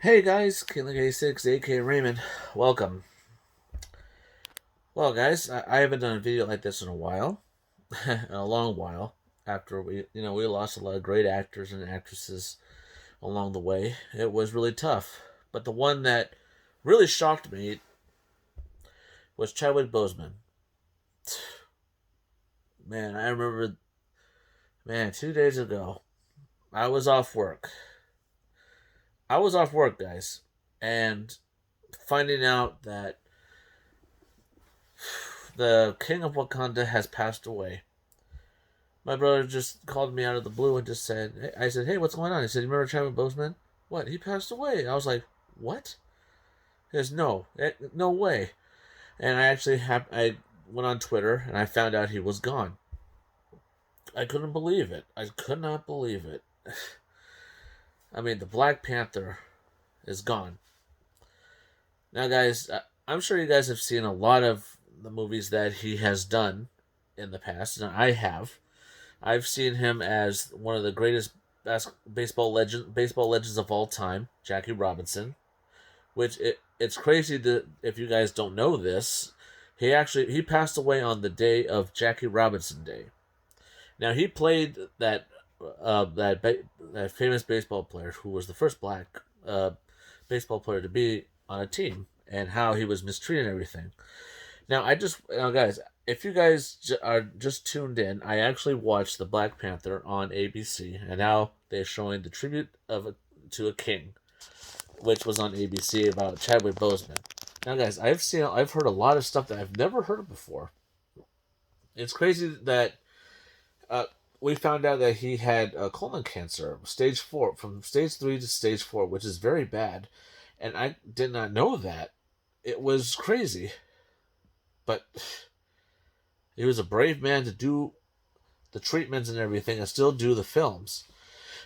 Hey guys, King86, aka Raymond. Welcome. Well, guys, I haven't done a video like this in a while, in a long while. After we lost a lot of great actors and actresses along the way. It was really tough. But the one that really shocked me was Chadwick Boseman. Man, I remember, man, 2 days ago, I was off work. I was off work, guys, and finding out that the King of Wakanda has passed away. My brother just called me out of the blue and just said, I said, hey, what's going on? He said, you remember Chadwick Boseman? What? He passed away. I was like, what? He goes, no, no way. And I went on Twitter and I found out he was gone. I couldn't believe it. I could not believe it. I mean, the Black Panther is gone. Now, guys, I'm sure you guys have seen a lot of the movies that he has done in the past, and I have. I've seen him as one of the greatest baseball legends of all time, Jackie Robinson. It's crazy that if you guys don't know this, he passed away on the day of Jackie Robinson Day. Now he played that famous baseball player who was the first black baseball player to be on a team, and how he was mistreated and everything. Guys, if you guys are just tuned in, I actually watched the Black Panther on ABC, and now they're showing the to a king, which was on ABC about Chadwick Boseman. Now, guys, I've heard a lot of stuff that I've never heard of before. It's crazy that uh, we found out that he had colon cancer, stage 4, from stage 3 to stage 4, which is very bad, and I did not know that. It was crazy, but he was a brave man to do the treatments and everything and still do the films.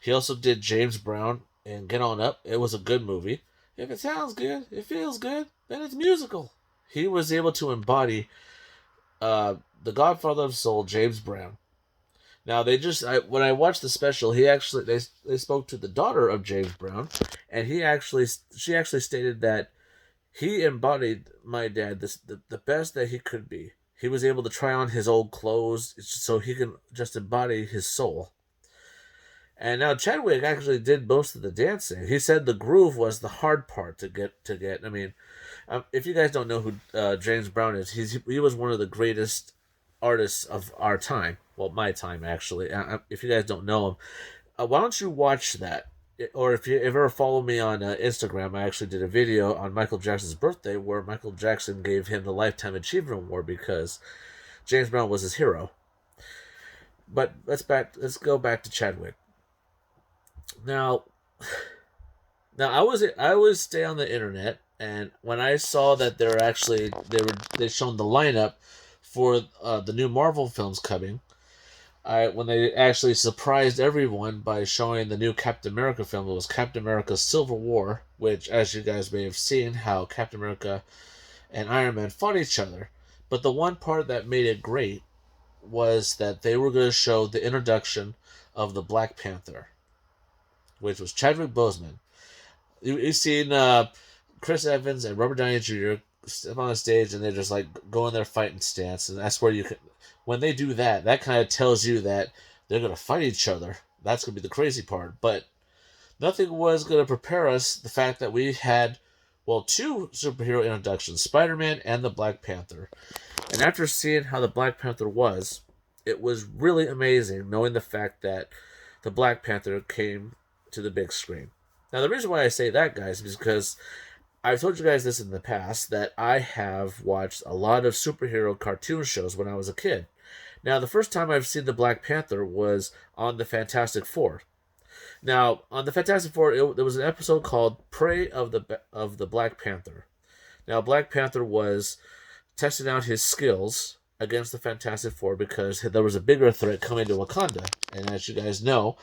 He also did James Brown and Get On Up. It was a good movie. If it sounds good, it feels good, then it's musical. He was able to embody the Godfather of Soul, James Brown. Now when I watched the special, they spoke to the daughter of James Brown, and she actually stated that he embodied my dad the best that he could be. He was able to try on his old clothes so he can just embody his soul. And now Chadwick actually did most of the dancing. He said the groove was the hard part to get. I mean, if you guys don't know who James Brown is, he was one of the greatest artists of our time. Well, my time actually. If you guys don't know him, why don't you watch that? Or if you ever follow me on Instagram, I actually did a video on Michael Jackson's birthday where Michael Jackson gave him the Lifetime Achievement Award because James Brown was his hero. But let's go back to Chadwick. Now, I always stay on the internet, and when I saw that they shown the lineup for the new Marvel films coming, when they actually surprised everyone by showing the new Captain America film. It was Captain America Civil War, which, as you guys may have seen, how Captain America and Iron Man fought each other. But the one part that made it great was that they were going to show the introduction of the Black Panther, which was Chadwick Boseman. You've seen Chris Evans and Robert Downey Jr. step on the stage and they're just like going their fighting stance, and that's where you can. When they do that, that kind of tells you that they're going to fight each other. That's going to be the crazy part. But nothing was going to prepare us the fact that we had, well, two superhero introductions, Spider-Man and the Black Panther. And after seeing how the Black Panther was, it was really amazing knowing the fact that the Black Panther came to the big screen. Now, the reason why I say that, guys, is because I've told you guys this in the past that I have watched a lot of superhero cartoon shows when I was a kid. Now, the first time I've seen the Black Panther was on the Fantastic Four. Now, on the Fantastic Four, there was an episode called "Prey of the Black Panther." Now, Black Panther was testing out his skills against the Fantastic Four because there was a bigger threat coming to Wakanda, and as you guys know,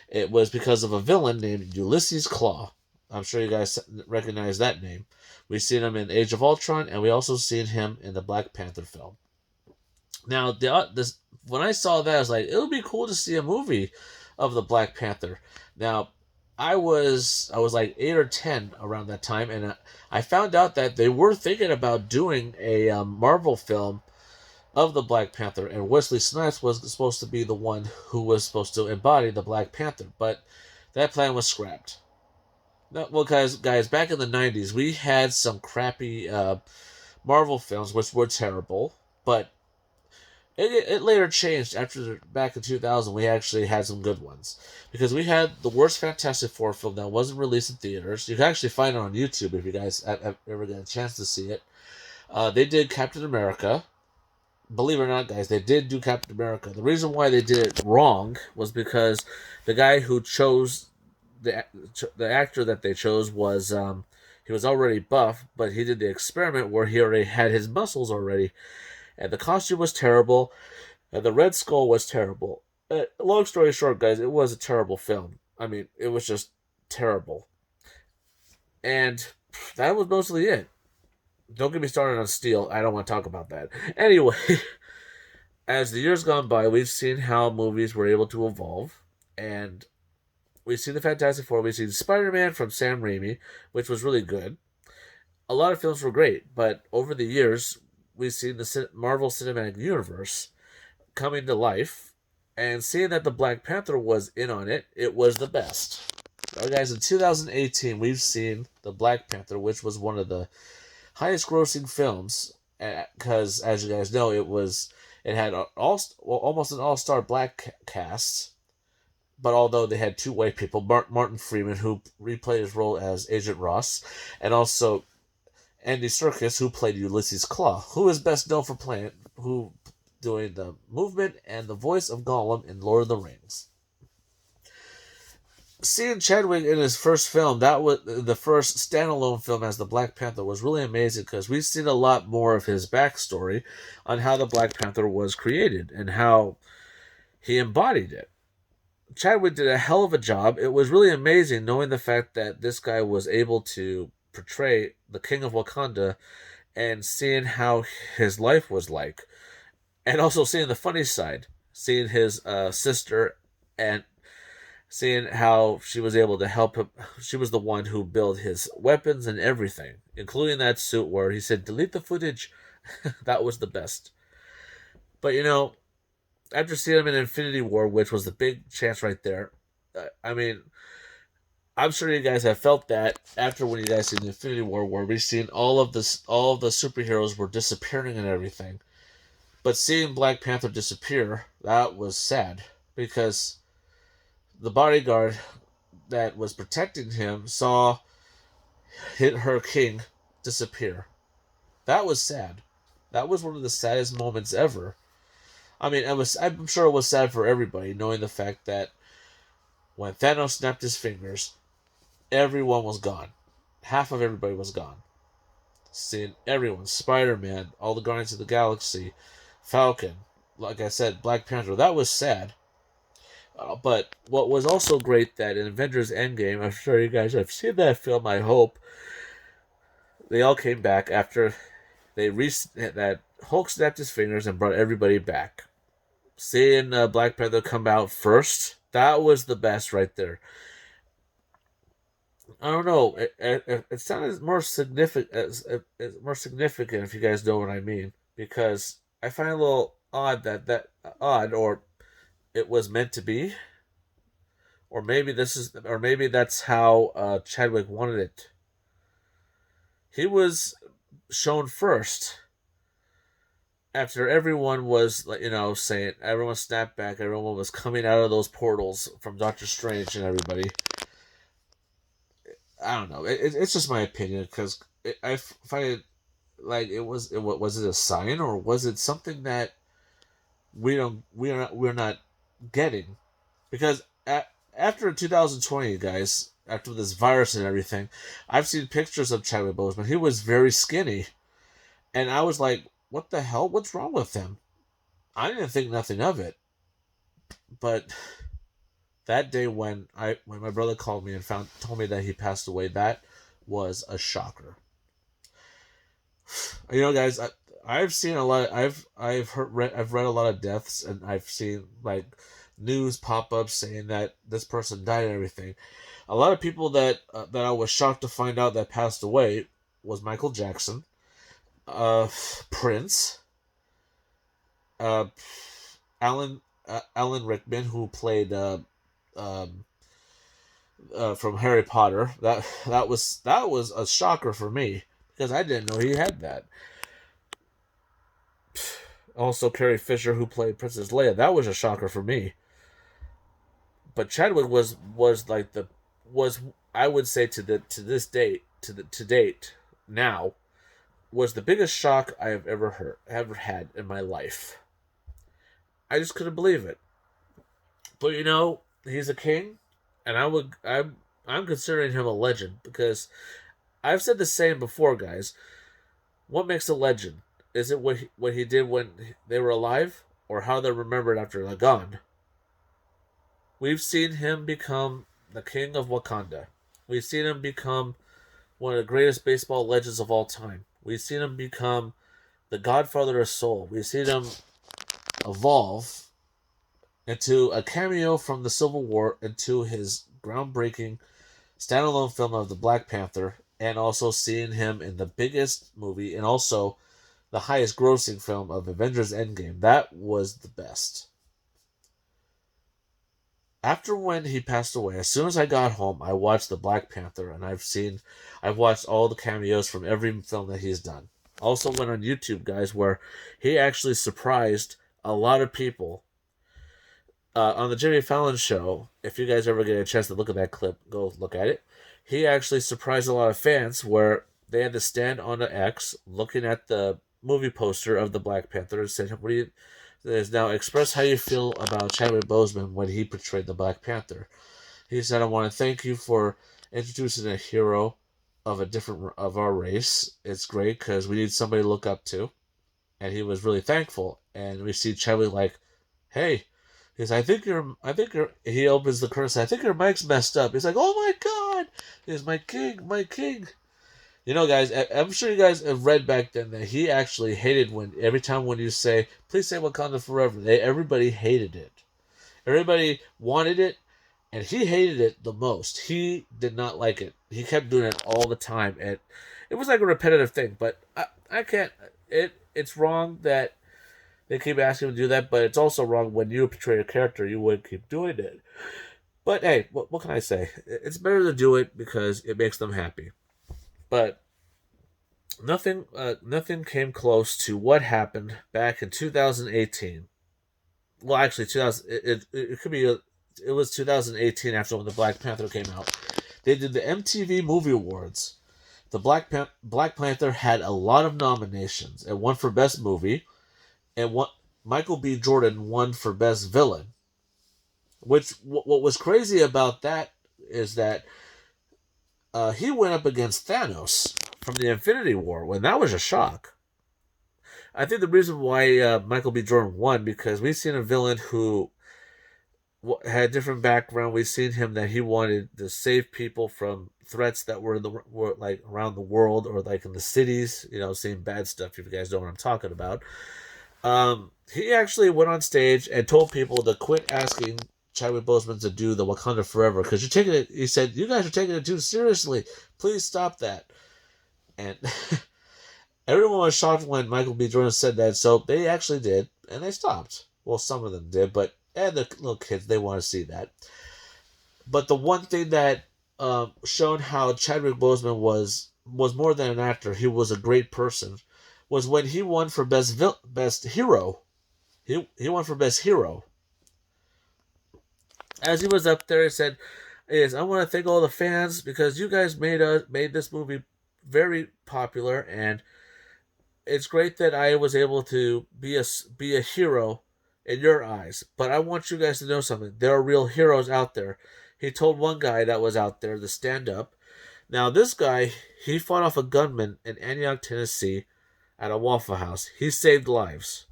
it was because of a villain named Ulysses Claw. I'm sure you guys recognize that name. We've seen him in Age of Ultron, and we also seen him in the Black Panther film. Now, when I saw that, I was like, it would be cool to see a movie of the Black Panther. Now, I was like 8 or 10 around that time, and I found out that they were thinking about doing a Marvel film of the Black Panther, and Wesley Snipes was supposed to be the one who was supposed to embody the Black Panther, but that plan was scrapped. No, well, guys, back in the '90s, we had some crappy Marvel films which were terrible, but it later changed after back in 2000. We actually had some good ones because we had the worst Fantastic Four film that wasn't released in theaters. You can actually find it on YouTube if you guys have ever get a chance to see it. They did Captain America. Believe it or not, guys, they did do Captain America. The reason why they did it wrong was because the guy who chose the actor that they chose was he was already buff, but he did the experiment where he already had his muscles already, and the costume was terrible, and the Red Skull was terrible. Long story short, guys, it was a terrible film. I mean, it was just terrible, and that was mostly it. Don't get me started on Steel. I don't want to talk about that. Anyway, as the years gone by, we've seen how movies were able to evolve, and we've seen the Fantastic Four. We've seen Spider-Man from Sam Raimi, which was really good. A lot of films were great, but over the years, we've seen the Marvel Cinematic Universe coming to life, and seeing that the Black Panther was in on it, it was the best. Now, guys, in 2018, we've seen the Black Panther, which was one of the highest grossing films, because as you guys know, it had almost an all-star black cast, but although they had two white people, Martin Freeman, who replayed his role as Agent Ross, and also Andy Serkis, who played Ulysses Claw, who is best known for doing the movement and the voice of Gollum in Lord of the Rings. Seeing Chadwick in his first film, that was the first standalone film as the Black Panther, was really amazing because we've seen a lot more of his backstory on how the Black Panther was created and how he embodied it. Chadwick did a hell of a job. It was really amazing knowing the fact that this guy was able to portray the King of Wakanda and seeing how his life was like. And also seeing the funny side, seeing his sister and seeing how she was able to help him. She was the one who built his weapons and everything, including that suit where he said, delete the footage. That was the best. But after seeing him in Infinity War, which was the big chance right there, I mean, I'm sure you guys have felt that after when you guys seen the Infinity War, where we've seen all of the superheroes were disappearing and everything. But seeing Black Panther disappear, that was sad because the bodyguard that was protecting him saw her king disappear. That was sad. That was one of the saddest moments ever. I mean, I'm sure it was sad for everybody, knowing the fact that when Thanos snapped his fingers, everyone was gone. Half of everybody was gone. Seeing everyone, Spider-Man, all the Guardians of the Galaxy, Falcon, like I said, Black Panther, that was sad. But what was also great that in Avengers Endgame, I'm sure you guys have seen that film, I hope, they all came back after that Hulk snapped his fingers and brought everybody back. Seeing Black Panther come out first, that was the best right there. I don't know. It sounded more significant. More significant, if you guys know what I mean, because I find it a little odd odd, or it was meant to be, or maybe that's how Chadwick wanted it. He was shown first after everyone was, saying everyone snapped back, everyone was coming out of those portals from Doctor Strange and everybody. I don't know. It's just my opinion because I find it like was it a sign, or was it something that we're not getting? Because after 2020, guys, after this virus and everything, I've seen pictures of Chadwick Boseman. He was very skinny, and I was like, "What the hell? What's wrong with him?" I didn't think nothing of it, but that day when my brother called me and told me that he passed away, that was a shocker. Guys, I've seen a lot. I've read a lot of deaths, and I've seen like news pop up saying that this person died and everything. A lot of people that I was shocked to find out that passed away was Michael Jackson, uh, Prince, uh, Alan Rickman, who played um, from Harry Potter. That was a shocker for me because I didn't know he had that. Also, Carrie Fisher, who played Princess Leia, that was a shocker for me. But Chadwick was like the was I would say to this date to date now was the biggest shock I have ever had in my life. I just couldn't believe it. But he's a king, and I'm considering him a legend because I've said the same before, guys. What makes a legend? Is it what he did when they were alive, or how they're remembered after they're gone? We've seen him become the king of Wakanda. We've seen him become one of the greatest baseball legends of all time. We've seen him become the godfather of soul. We've seen him evolve into a cameo from the Civil War into his groundbreaking standalone film of the Black Panther, and also seeing him in the biggest movie and also the highest grossing film of Avengers Endgame. That was the best. After when he passed away, as soon as I got home, I watched the Black Panther, and I've watched all the cameos from every film that he's done. Also went on YouTube, guys, where he actually surprised a lot of people on the Jimmy Fallon show. If you guys ever get a chance to look at that clip, go look at it. He actually surprised a lot of fans where they had to stand on the X looking at the movie poster of the Black Panther and said, "What do you?" Is now express how you feel about Chadwick Boseman when he portrayed the Black Panther. He said, "I want to thank you for introducing a hero of a different of our race. It's great because we need somebody to look up to." And he was really thankful. And we see Chadwick like, "Hey," he's, I think you're." He opens the curtain. "I think your mic's messed up." He's like, "Oh my God!" He's, "My king, my king." Guys, I'm sure you guys have read back then that he actually hated when every time when you say, "Please say Wakanda forever," everybody hated it. Everybody wanted it, and he hated it the most. He did not like it. He kept doing it all the time, and it was like a repetitive thing. But I can't. It's wrong that they keep asking him to do that, but it's also wrong when you portray a character, you would keep doing it. But hey, what can I say? It's better to do it because it makes them happy. But nothing came close to what happened back in 2018. Well, actually, 2000. It could be. It was 2018 after when the Black Panther came out. They did the MTV Movie Awards. The Black Panther had a lot of nominations. It won for Best Movie, and Michael B. Jordan won for Best Villain. Which what was crazy about that is that he went up against Thanos from the Infinity War when that was a shock. I think the reason why Michael B. Jordan won because we've seen a villain who had a different background. We've seen him that he wanted to save people from threats that were like around the world or like in the cities. Seeing bad stuff. If you guys know what I'm talking about, he actually went on stage and told people to quit asking Chadwick Boseman to do the Wakanda Forever because you're taking it. He said, "You guys are taking it too seriously. Please stop that." And everyone was shocked when Michael B. Jordan said that, so they actually did, and they stopped. Well, some of them did, but the little kids, they want to see that. But the one thing that showed how Chadwick Boseman was more than an actor, he was a great person, was when he won for best hero. He won for best hero. As he was up there, he said, "Yes, I want to thank all the fans because you guys made this movie very popular, and it's great that I was able to be a hero in your eyes. But I want you guys to know something. There are real heroes out there." He told one guy that was out there to stand up. Now, this guy, he fought off a gunman in Antioch, Tennessee, at a Waffle House. He saved lives.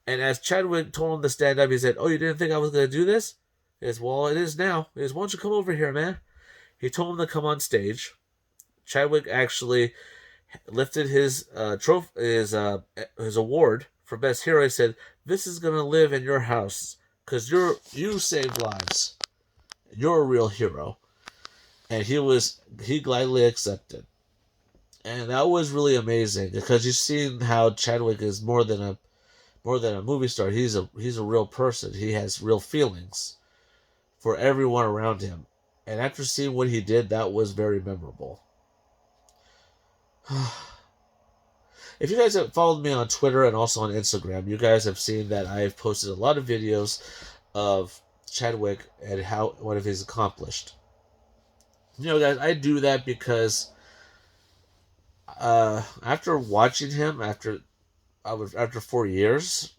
And as Chadwick told him to stand up, he said, "Oh, you didn't think I was going to do this?" He says, "Well, it is now." He says, "Why don't you come over here, man?" He told him to come on stage. Chadwick actually lifted his his award for best hero. He said, "This is gonna live in your house because you saved lives. You're a real hero, and he gladly accepted, and that was really amazing because you've seen how Chadwick is more than a movie star. He's a real person. He has real feelings for everyone around him, and after seeing what he did, that was very memorable. If you guys have followed me on Twitter and also on Instagram, you guys have seen that I've posted a lot of videos of Chadwick and how what he's accomplished. You know, guys, I do that because after watching him after 4 years,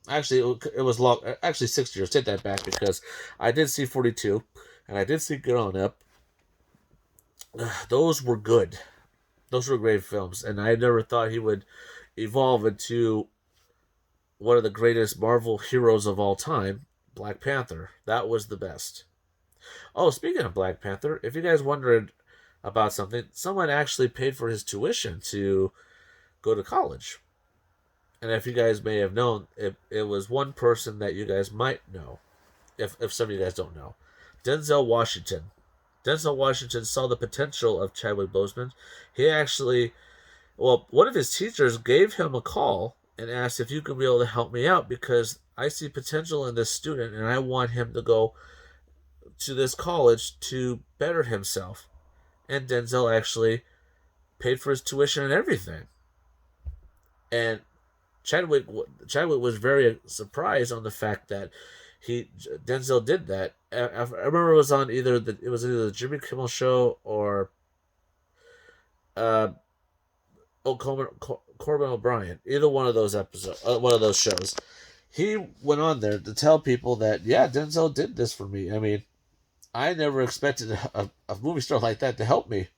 actually it was long, actually 6 years. Take that back because I did see 42, and I did see Get On Up. Those were good. Those were great films, and I never thought he would evolve into one of the greatest Marvel heroes of all time, Black Panther. That was the best. Oh, speaking of Black Panther, if you guys wondered about something, someone actually paid for his tuition to go to college. And if you guys may have known, it was one person that you guys might know, if some of you guys don't know. Denzel Washington. Denzel Washington saw the potential of Chadwick Boseman. He actually, well, one of his teachers gave him a call and asked if you could be able to help me out because I see potential in this student and I want him to go to this college to better himself. And Denzel actually paid for his tuition and everything. And Chadwick Chadwick was very surprised on the fact that he Denzel did that. I remember it was on either the Jimmy Kimmel show or uh Corbin O'Brien. Either one of those episodes, one of those shows. He went on there to tell people that yeah, Denzel did this for me. I mean, I never expected a movie star like that to help me.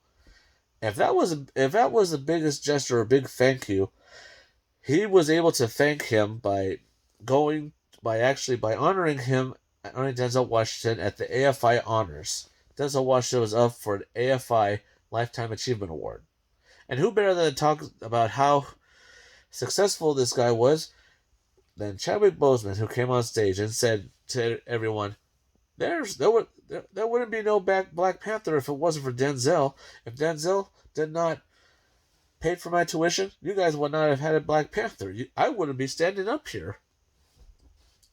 If that was the biggest gesture, a big thank you, he was able to thank him by going by honoring Denzel Washington at the AFI honors. Denzel Washington was up for an AFI Lifetime Achievement Award. And who better than to talk about how successful this guy was than Chadwick Boseman, who came on stage and said to everyone, there wouldn't be no Black Panther if it wasn't for Denzel. If Denzel did not pay for my tuition, you guys would not have had a Black Panther. I wouldn't be standing up here.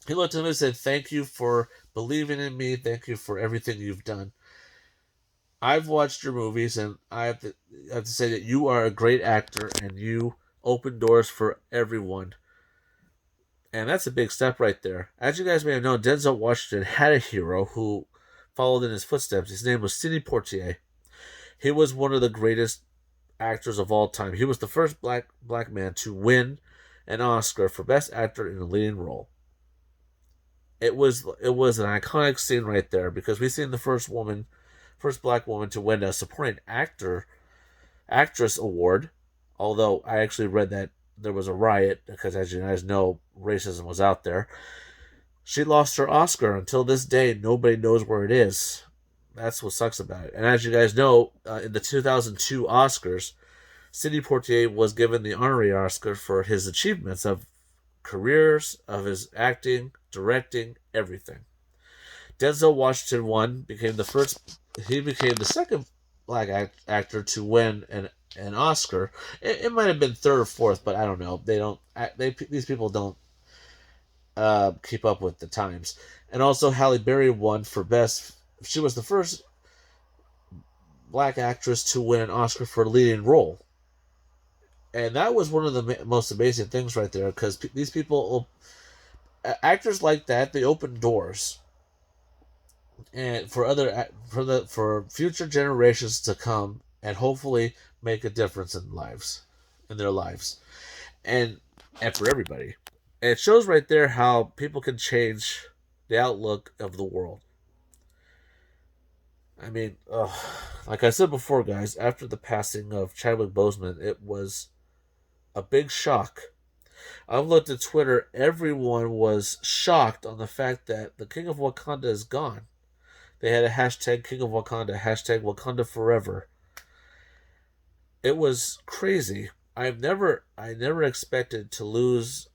He looked at him and said, thank you for believing in me. Thank you for everything you've done. I've watched your movies, and I have to say that you are a great actor, and you open doors for everyone. And that's a big step right there. As you guys may have known, Denzel Washington had a hero who followed in his footsteps. His name was Sidney Poitier. He was one of the greatest actors of all time. He was the first black man to win an Oscar for Best Actor in a Leading Role. It was an iconic scene right there because we've seen the first black woman to win a supporting actress award. Although I actually read that there was a riot because, as you guys know, racism was out there. She lost her Oscar. Until this day, nobody knows where it is. That's what sucks about it. And as you guys know, in the 2002 Oscars, Sidney Poitier was given the honorary Oscar for his achievements of careers, of his acting, directing, everything. Denzel Washington became the second black actor to win an Oscar. It might have been third or fourth, but I don't know. These people don't keep up with the times. And also Halle Berry won for best. She was the first black actress to win an Oscar for a leading role. And that was one of the most amazing things right there, because these people, actors like that, they open doors, and for future generations to come, and hopefully make a difference in their lives, and for everybody. And it shows right there how people can change the outlook of the world. I mean, like I said before, guys, after the passing of Chadwick Boseman, it was a big shock. I've looked at Twitter, everyone was shocked on the fact that the King of Wakanda is gone. They had a hashtag King of Wakanda, hashtag Wakanda Forever. It was crazy. I never expected to lose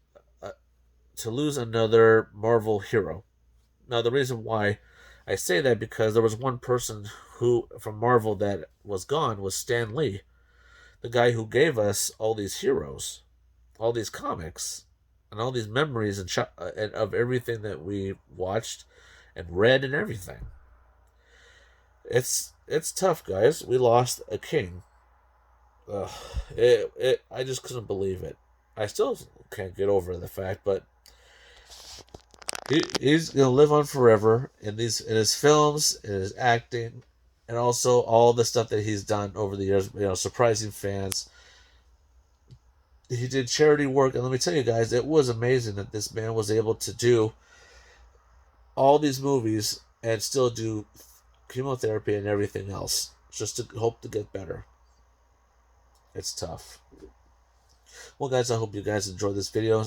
another Marvel hero. Now, the reason why I say that because there was one person who from Marvel that was gone was Stan Lee, the guy who gave us all these heroes, all these comics, and all these memories and of everything that we watched and read and everything. It's tough, guys. We lost a king. Ugh, I just couldn't believe it. I still can't get over the fact, but he's gonna live on forever in his films, in his acting, and also all the stuff that he's done over the years. Surprising fans. He did charity work, and let me tell you guys, it was amazing that this man was able to do all these movies and still do chemotherapy and everything else just to hope to get better. It's tough. Well, guys, I hope you guys enjoyed this video.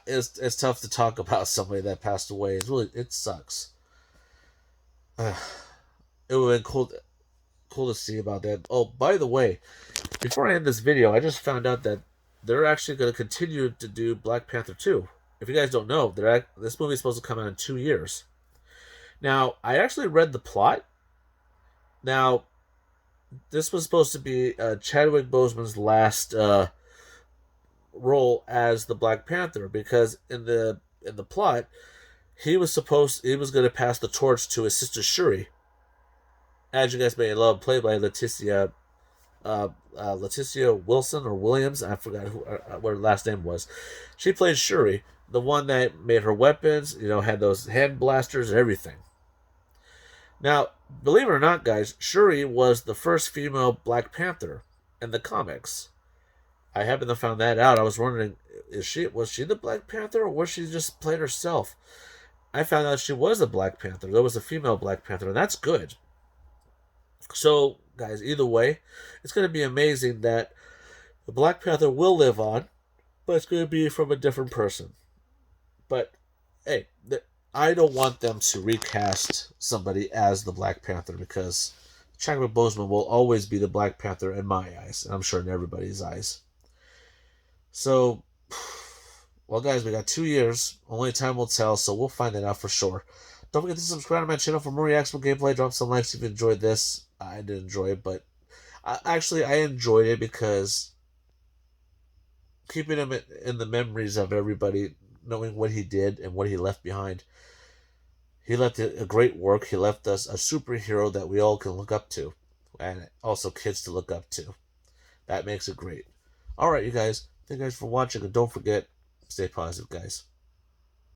It's tough to talk about somebody that passed away. It sucks. It would have been cool to see about that. Oh, by the way, before I end this video, I just found out that they're actually going to continue to do Black Panther 2. If you guys don't know, this movie is supposed to come out in 2 years. Now, I actually read the plot. Now, this was supposed to be Chadwick Boseman's last role as the Black Panther, because in the plot, he was going to pass the torch to his sister Shuri, as you guys may love, played by Leticia Wilson or Williams. I forgot what her last name was. She played Shuri, the one that made her weapons. Had those hand blasters and everything. Now, believe it or not, guys, Shuri was the first female Black Panther in the comics. I happened to find that out. I was wondering, was she the Black Panther, or was she just playing herself? I found out she was a Black Panther. There was a female Black Panther, and that's good. So, guys, either way, it's going to be amazing that the Black Panther will live on, but it's going to be from a different person. But, hey, I don't want them to recast somebody as the Black Panther, because Chadwick Boseman will always be the Black Panther in my eyes, and I'm sure in everybody's eyes. So, well, guys, we got 2 years. Only time will tell, so we'll find that out for sure. Don't forget to subscribe to my channel for more reactionable gameplay. Drop some likes if you enjoyed this. I did enjoy it, but I enjoyed it because keeping him in the memories of everybody, knowing what he did and what he left behind. He left a great work. He left us a superhero that we all can look up to, and also kids to look up to. That makes it great. All right, you guys. Thank you guys for watching, and don't forget, stay positive, guys.